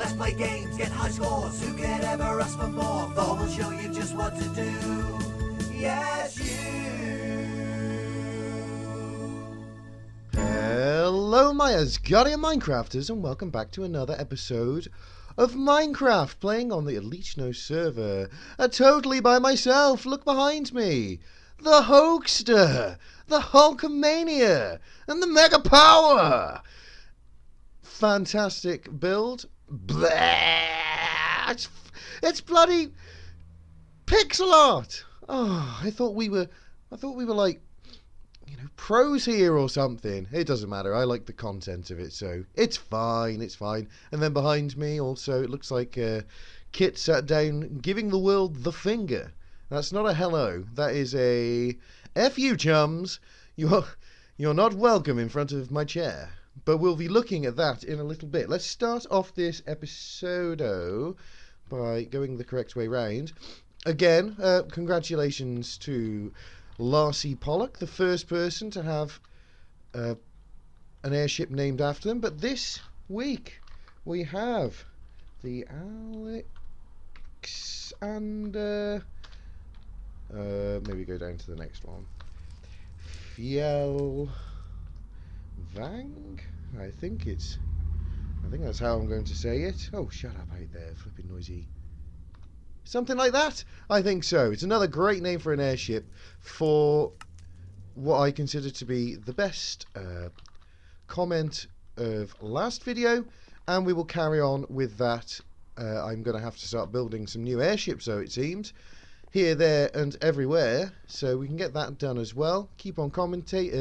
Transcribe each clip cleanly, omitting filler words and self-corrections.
let's play games, get high scores. Who could ever ask for more? Thor will show you just what to do. Yes, you. Hello, my Asgardian Minecrafters, and welcome back to another episode of Minecraft, playing on the Otlichno server. Totally by myself. Look behind me. The Hoaxster, the Hulkamania, and the Mega Power. Fantastic build. Blah! It's bloody pixel art. Oh, I thought we were like, pros here or something. It doesn't matter. I like the content of it, so it's fine. It's fine. And then behind me, also, it looks like Kit sat down, giving the world the finger. That's not a hello. That is a F you, chums. You're not welcome in front of my chair. But we'll be looking at that in a little bit. Let's start off this episode by going the correct way round. Again, congratulations to Larcy Pollock, the first person to have an airship named after them. But this week we have the Alexander. Maybe go down to the next one. Fjell Vang. I think that's how I'm going to say it. Oh, shut up out there, flipping noisy. Something like that? I think so. It's another great name for an airship for what I consider to be the best comment of last video, and we will carry on with that. I'm going to have to start building some new airships, so it seems, here, there, and everywhere, so we can get that done as well. Keep on commenting,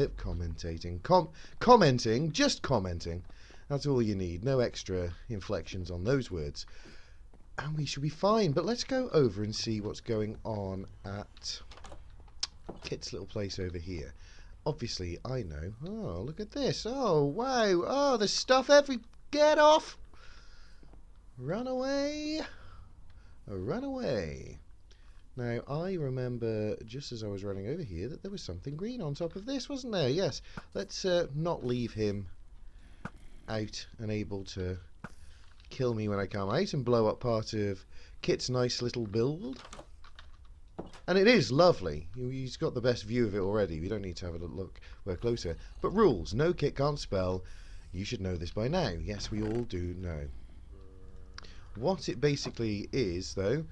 just commenting. That's all you need. No extra inflections on those words. And we should be fine. But let's go over and see what's going on at Kit's little place over here. Obviously, I know. Oh, look at this. Oh, wow. Oh, there's stuff Get off! Run away! Run away! Now, I remember, just as I was running over here, that there was something green on top of this, wasn't there? Yes. Let's not leave him out and able to kill me when I come out and blow up part of Kit's nice little build. And it is lovely. He's got the best view of it already. We don't need to have a look closer. But rules. No, Kit can't spell. You should know this by now. Yes, we all do know. What it basically is, though,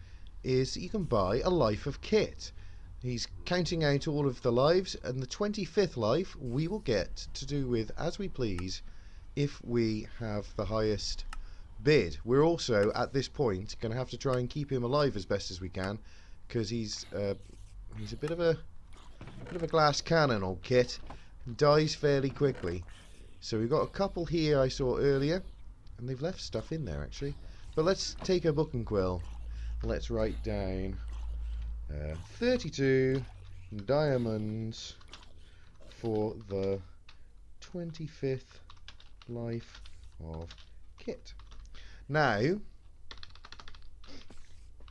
is you can buy a life of Kit. He's counting out all of the lives, and the 25th life we will get to do with as we please if we have the highest bid. We're also at this point going to have to try and keep him alive as best as we can, because he's a bit of a glass cannon, old Kit. He dies fairly quickly. So we've got a couple here I saw earlier, and they've left stuff in there actually. But let's take a book and quill. Let's write down 32 diamonds for the 25th life of Kit. Now,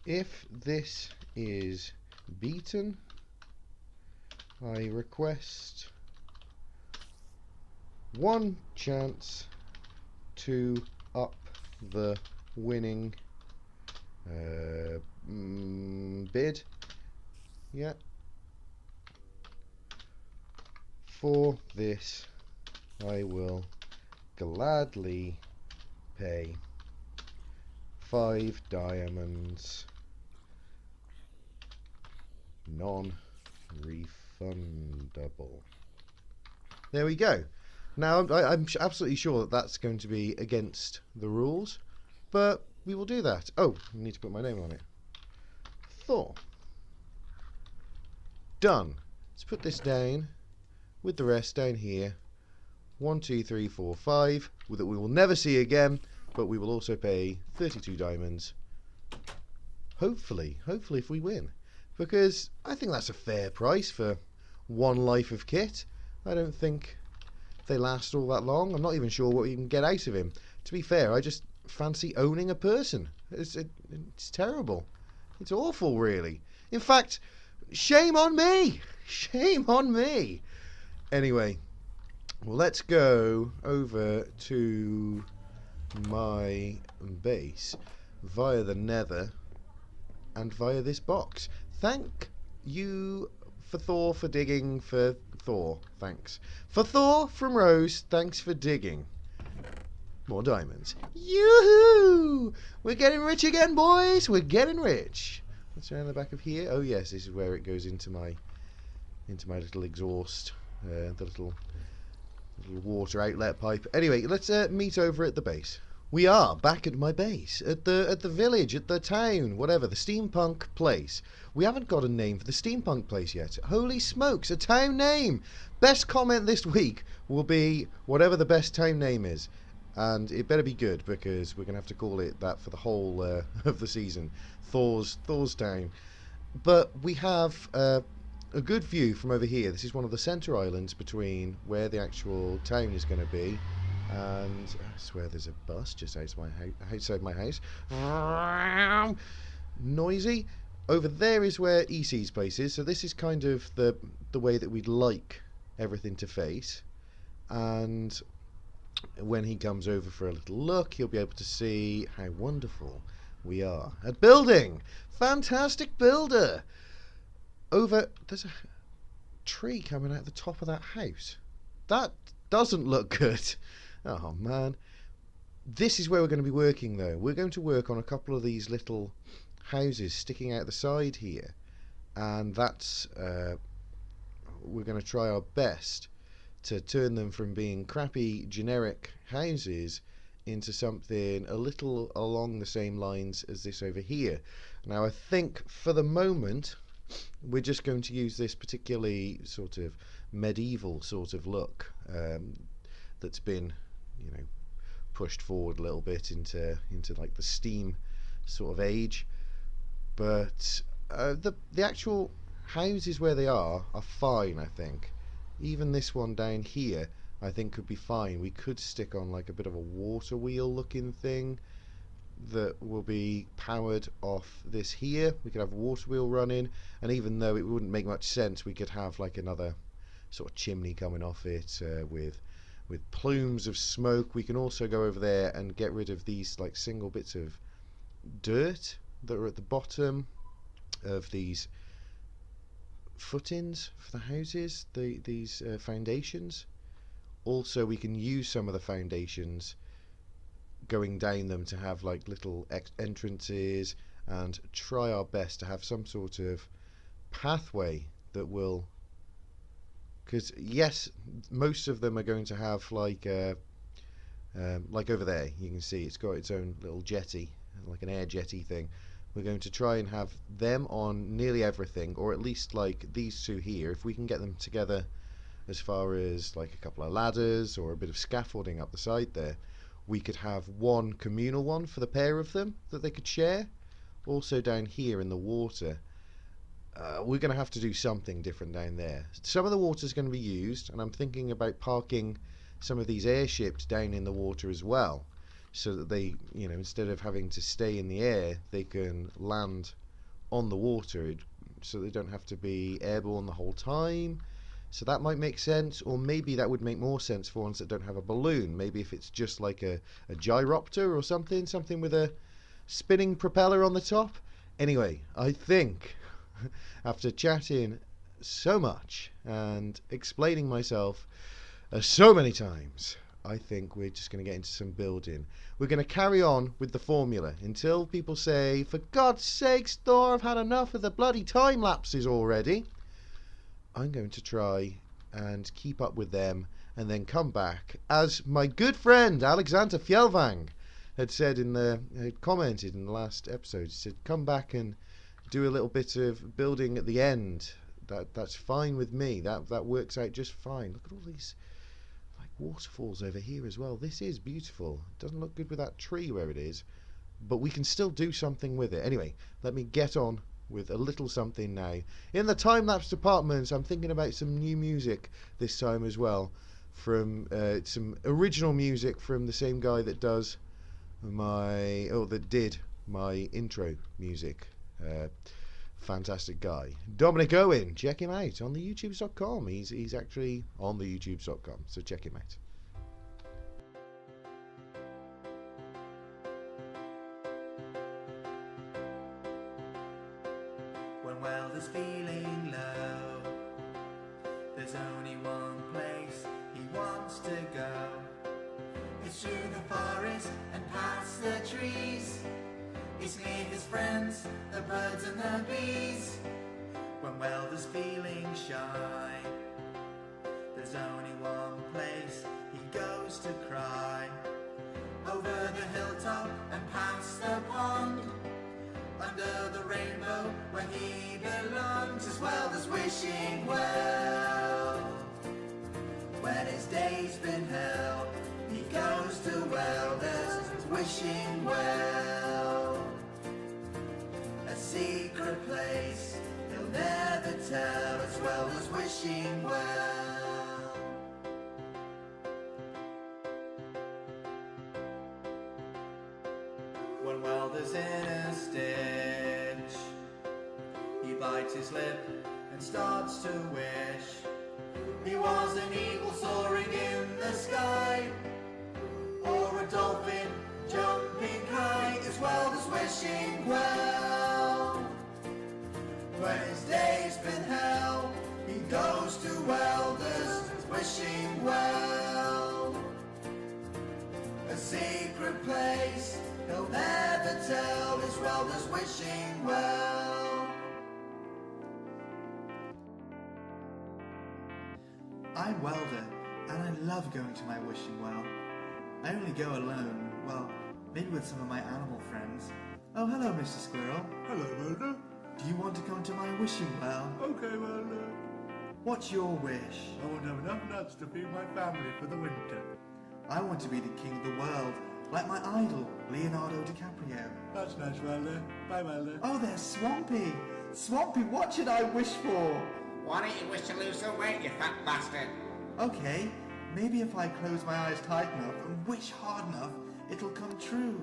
if this is beaten, I request one chance to up the winning bid. Yeah. For this, I will gladly pay 5 diamonds, non-refundable. There we go. Now, I'm absolutely sure that that's going to be against the rules, but we will do that. Oh, I need to put my name on it. Thor. Done. Let's put this down with the rest down here. 1, 2, 3, 4, 5 that we will never see again, but we will also pay 32 diamonds. Hopefully if we win, because I think that's a fair price for one life of Kit. I don't think they last all that long. I'm not even sure what you can get out of him. To be fair, I just fancy owning a person. It's terrible. It's awful, really. In fact, shame on me. Shame on me. Anyway, well, let's go over to my base via the nether and via this box. Thank you for Thor for digging for Thor. Thanks. For Thor from Rose, thanks for digging. More diamonds. Yoo-hoo! We're getting rich again, boys. We're getting rich. What's around the back of here? Oh yes, this is where it goes into my little exhaust, the little water outlet pipe. Anyway, let's meet over at the base. We are back at my base, at the village, at the town, whatever, the steampunk place. We haven't got a name for the steampunk place yet. Holy smokes, a town name! Best comment this week will be whatever the best town name is. And it better be good, because we're going to have to call it that for the whole of the season. Thor's Town. But we have a good view from over here. This is one of the centre islands between where the actual town is going to be. And I swear there's a bus just outside my house. Noisy. Over there is where EC's place is. So this is kind of the way that we'd like everything to face. And when he comes over for a little look, he'll be able to see how wonderful we are at building. Fantastic builder. There's a tree coming out the top of that house. That doesn't look good. Oh man. This is where we're going to be working though. We're going to work on a couple of these little houses sticking out the side here, and that's we're going to try our best to turn them from being crappy generic houses into something a little along the same lines as this over here. Now I think for the moment we're just going to use this particularly sort of medieval sort of look that's been, you know, pushed forward a little bit into like the steam sort of age. But the actual houses where they are fine, I think. Even this one down here I think could be fine. We could stick on like a bit of a water wheel looking thing that will be powered off this here. We could have a water wheel running, and even though it wouldn't make much sense, we could have like another sort of chimney coming off it with plumes of smoke. We can also go over there and get rid of these like single bits of dirt that are at the bottom of these footings for the houses, these foundations. Also we can use some of the foundations going down them to have like little entrances, and try our best to have some sort of pathway that will, because yes, most of them are going to have like over there you can see it's got its own little jetty, like an air jetty thing. We're going to try and have them on nearly everything, or at least like these two here, if we can get them together as far as like a couple of ladders or a bit of scaffolding up the side there. We could have one communal one for the pair of them that they could share. Also down here in the water, we're going to have to do something different down there. Some of the water is going to be used, and I'm thinking about parking some of these airships down in the water as well, so that they, you know, instead of having to stay in the air, they can land on the water, so they don't have to be airborne the whole time. So that might make sense, or maybe that would make more sense for ones that don't have a balloon. Maybe if it's just like a gyropter or something with a spinning propeller on the top. Anyway, I think after chatting so much and explaining myself so many times, I think we're just going to get into some building. We're going to carry on with the formula until people say, for God's sakes, Thor, I've had enough of the bloody time lapses already. I'm going to try and keep up with them and then come back, as my good friend Alexander Fjellvang had said had commented in the last episode. He said, come back and do a little bit of building at the end. That's fine with me. That works out just fine. Look at all these like waterfalls over here as well. This is beautiful. It doesn't look good with that tree where it is, but we can still do something with it. Anyway, let me get on with a little something now. In the time-lapse department, I'm thinking about some new music this time as well, from some original music from the same guy that does that did my intro music. Fantastic guy, Dominic Owen. Check him out on the youtubes.com. He's actually on the youtubes.com, so check him out. When Welder's feeling low, there's only one place he wants to go. It's through the forest and past the trees. It's near his friends, the birds and the bees. When Welder's feeling shy, there's only one place he goes to cry. Over the hilltop and past the pond, under the rainbow where he belongs, is Welder's wishing well. When his day's been hell, he goes to Welder's wishing well. A secret place he'll never tell, it's Welder's wishing well. When Welder's in a stitch, he bites his lip and starts to wish he was an eagle soaring in the sky, or a dolphin jumping high. It's Welder's wishing well. When his day's been hell, he goes to Welder's wishing well. A secret place he'll never tell, is Welder's wishing well. I'm Welder, and I love going to my wishing well. I only go alone, well, maybe with some of my animal friends. Oh, hello, Mr. Squirrel. Hello, Welder. Do you want to come to my wishing well? Okay, Welder. What's your wish? I want to have enough nuts to feed my family for the winter. I want to be the king of the world, like my idol, Leonardo DiCaprio. That's nice, Welder. Bye, Welder. Oh, there's Swampy. Swampy, what should I wish for? Why don't you wish to lose some weight, you fat bastard? Okay, maybe if I close my eyes tight enough and wish hard enough, it'll come true.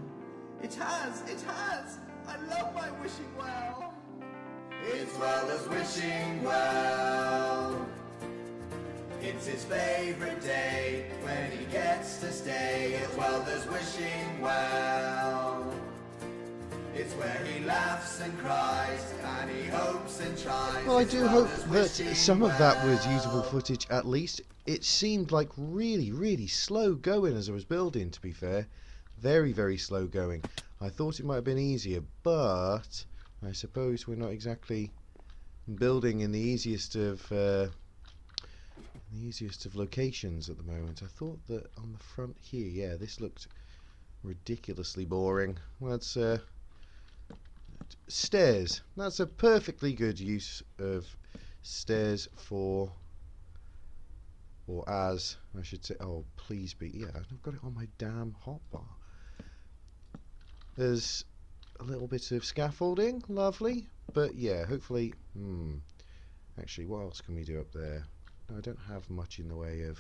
It has! It has! I love my wishing well! It's Welder's wishing well. It's his favorite day when he gets to stay at Welder's wishing well. It's where he laughs and cries and he hopes and tries. Well, I It's do hope Welder's that wishing some of that was well. usable footage at least. It seemed like really slow going as I was building, to be fair. Very slow going. I thought it might have been easier, but I suppose we're not exactly building in the easiest of locations at the moment. I thought that on the front here, yeah, this looked ridiculously boring. That's stairs. That's a perfectly good use of stairs for, or as I should say. Oh, please be. Yeah, I've got it on my damn hotbar. There's a little bit of scaffolding, lovely. But yeah, hopefully. Actually, what else can we do up there? No, I don't have much in the way of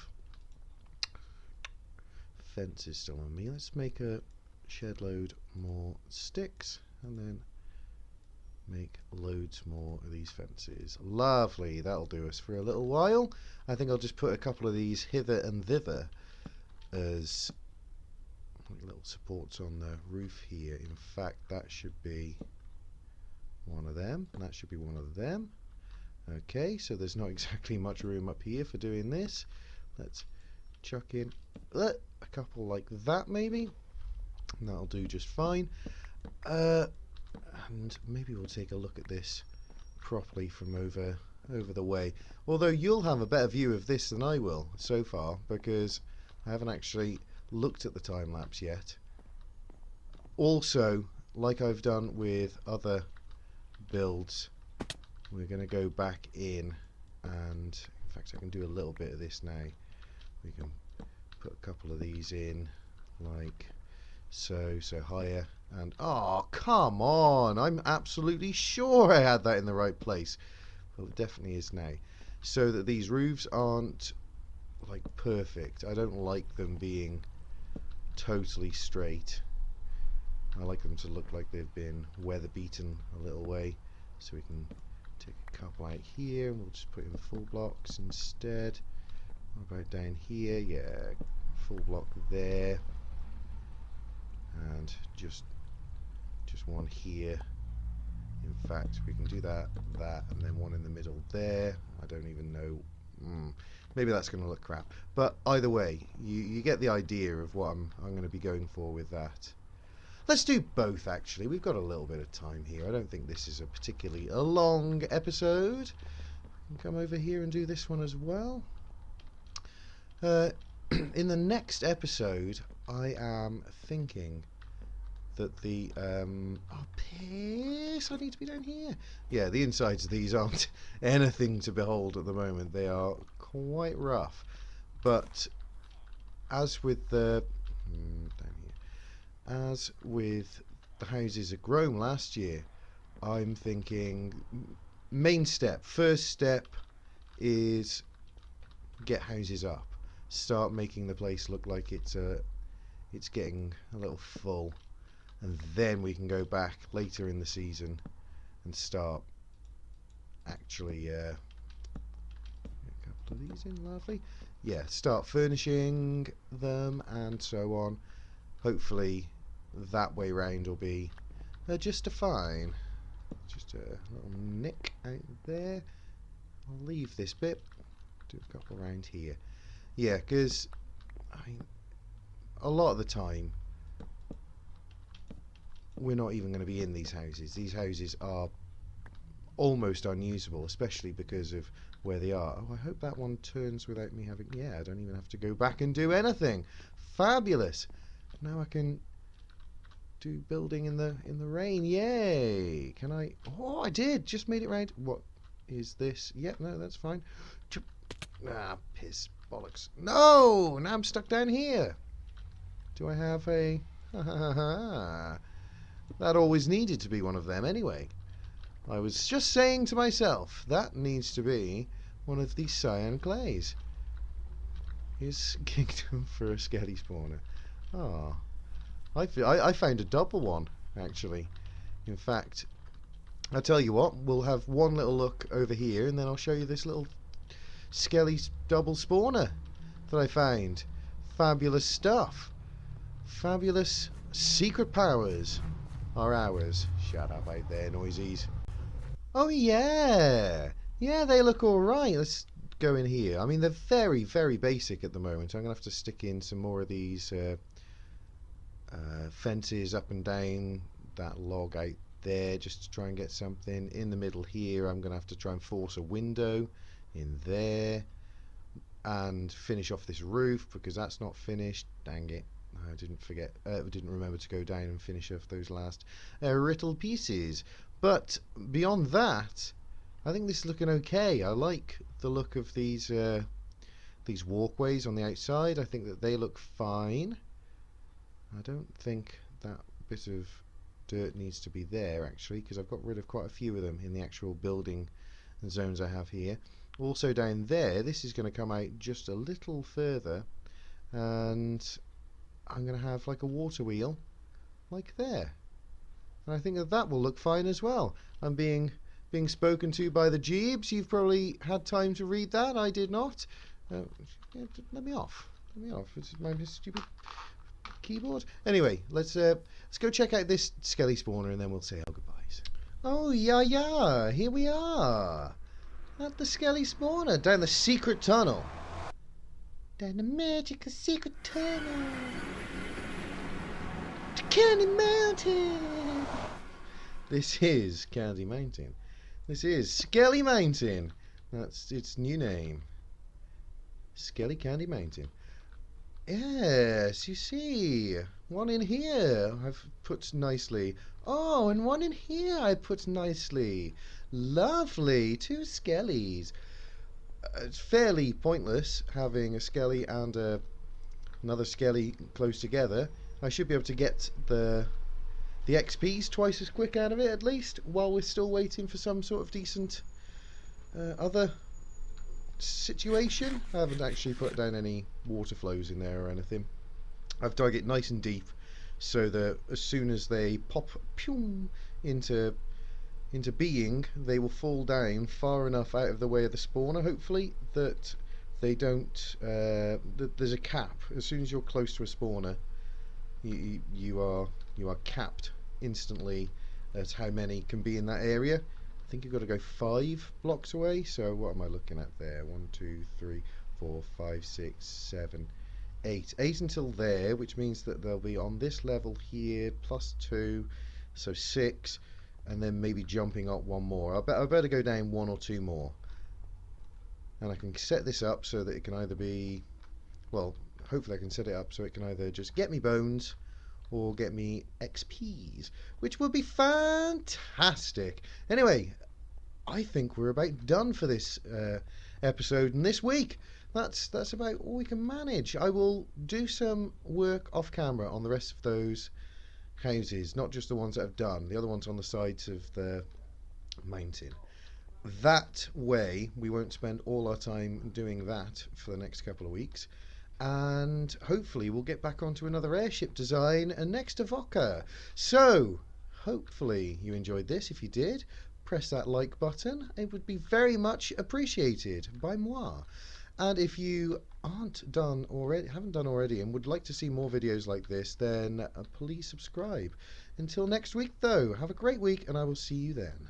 fences still on me. Let's make a shed load more sticks and then make loads more of these fences. Lovely, that'll do us for a little while. I think I'll just put a couple of these hither and thither as little supports on the roof here. In fact, that should be one of them, and that should be one of them. Okay, so there's not exactly much room up here for doing this. Let's chuck in a couple like that maybe, and that'll do just fine. And maybe we'll take a look at this properly from over the way. Although you'll have a better view of this than I will so far, because I haven't actually looked at the time lapse yet. Also, like I've done with other builds, we're going to go back in, and in fact I can do a little bit of this now. We can put a couple of these in like so higher, and oh come on, I'm absolutely sure I had that in the right place. Well, it definitely is now, so that these roofs aren't like perfect. I don't like them being totally straight. I like them to look like they've been weather beaten a little way, so we can take a couple out here and we'll just put in full blocks instead. What about down here? Yeah, full block there, and just one here In fact, we can do that, and then one in the middle there. I don't even know. Maybe that's going to look crap. But either way, you get the idea of what I'm going to be going for with that. Let's do both, actually. We've got a little bit of time here. I don't think this is a particularly long episode. Come over here and do this one as well. In the next episode, I am thinking that the piss, I need to be down here. Yeah, the insides of these aren't anything to behold at the moment. They are quite rough. But as with the down here, as with the houses at Grome last year, I'm thinking first step is get houses up. Start making the place look like it's getting a little full, and then we can go back later in the season and start actually a couple of these in, lovely. Yeah, start furnishing them and so on. Hopefully that way round will be just fine. Just a little nick out there. I'll leave this bit, do a couple around here. Yeah, because a lot of the time we're not even going to be in these houses. These houses are almost unusable, especially because of where they are. Oh, I hope that one turns without me having... Yeah, I don't even have to go back and do anything. Fabulous. Now I can do building in the rain. Yay. Can I... Oh, I did. Just made it round. What is this? Yep, no, that's fine. Ah, piss. Bollocks. No! Now I'm stuck down here. Do I have a... That always needed to be one of them anyway. I was just saying to myself, that needs to be one of these cyan clays. Here's kingdom for a skelly spawner. Ah, I found a double one, actually. In fact, I'll tell you what, we'll have one little look over here, and then I'll show you this little skelly double spawner that I found. Fabulous stuff. Fabulous secret powers are ours. Shut up out there, noisies. Oh yeah, yeah, they look alright. Let's go in here. I mean, they're very, very basic at the moment. I'm gonna have to stick in some more of these fences up and down that log out there just to try and get something. In the middle here, I'm gonna have to try and force a window in there and finish off this roof because that's not finished. Dang it. I didn't remember to go down and finish off those last little pieces. But beyond that, I think this is looking okay. I like the look of these walkways on the outside. I think that they look fine. I don't think that bit of dirt needs to be there actually, because I've got rid of quite a few of them in the actual building zones I have here. Also down there, this is going to come out just a little further, and I'm going to have like a water wheel like there. And I think that that will look fine as well. I'm being spoken to by the Jeebs. You've probably had time to read that. I did not. Let me off. Let me off. This is my stupid keyboard. Anyway, let's go check out this skelly spawner and then we'll say our goodbyes. Oh yeah, here we are at the skelly spawner down the secret tunnel. Down the magical secret tunnel to Candy Mountain. This is Candy Mountain. This is Skelly Mountain. That's its new name. Skelly Candy Mountain. Yes, you see. One in here I've put nicely. Oh, and one in here I put nicely. Lovely. 2 skellies. It's fairly pointless having a skelly and another skelly close together. I should be able to get the XPs twice as quick out of it at least, while we're still waiting for some sort of decent other situation. I haven't actually put down any water flows in there or anything. I've dug it nice and deep so that as soon as they pop into being, they will fall down far enough out of the way of the spawner, hopefully, that they don't there's a cap. As soon as you're close to a spawner, you are capped instantly, as how many can be in that area. I think you've got to go 5 blocks away. So what am I looking at there? 1, 2, 3, 4, 5, 6, 7, 8. 8 until there, which means that they'll be on this level here, plus 2, so 6, and then maybe jumping up 1 more. I better go down 1 or 2 more. And I can set this up so that it can either be, well, hopefully I can set it up so it can either just get me bones or get me XPs, which would be fantastic. Anyway, I think we're about done for this episode and this week. That's about all we can manage. I will do some work off camera on the rest of those houses, not just the ones that I've done, the other ones on the sides of the mountain. That way we won't spend all our time doing that for the next couple of weeks, and hopefully we'll get back onto another airship design and next to Vodka. So hopefully you enjoyed this. If you did, press that like button. It would be very much appreciated by moi. And if you haven't done already and would like to see more videos like this, then please subscribe. Until next week though, have a great week and I will see you then.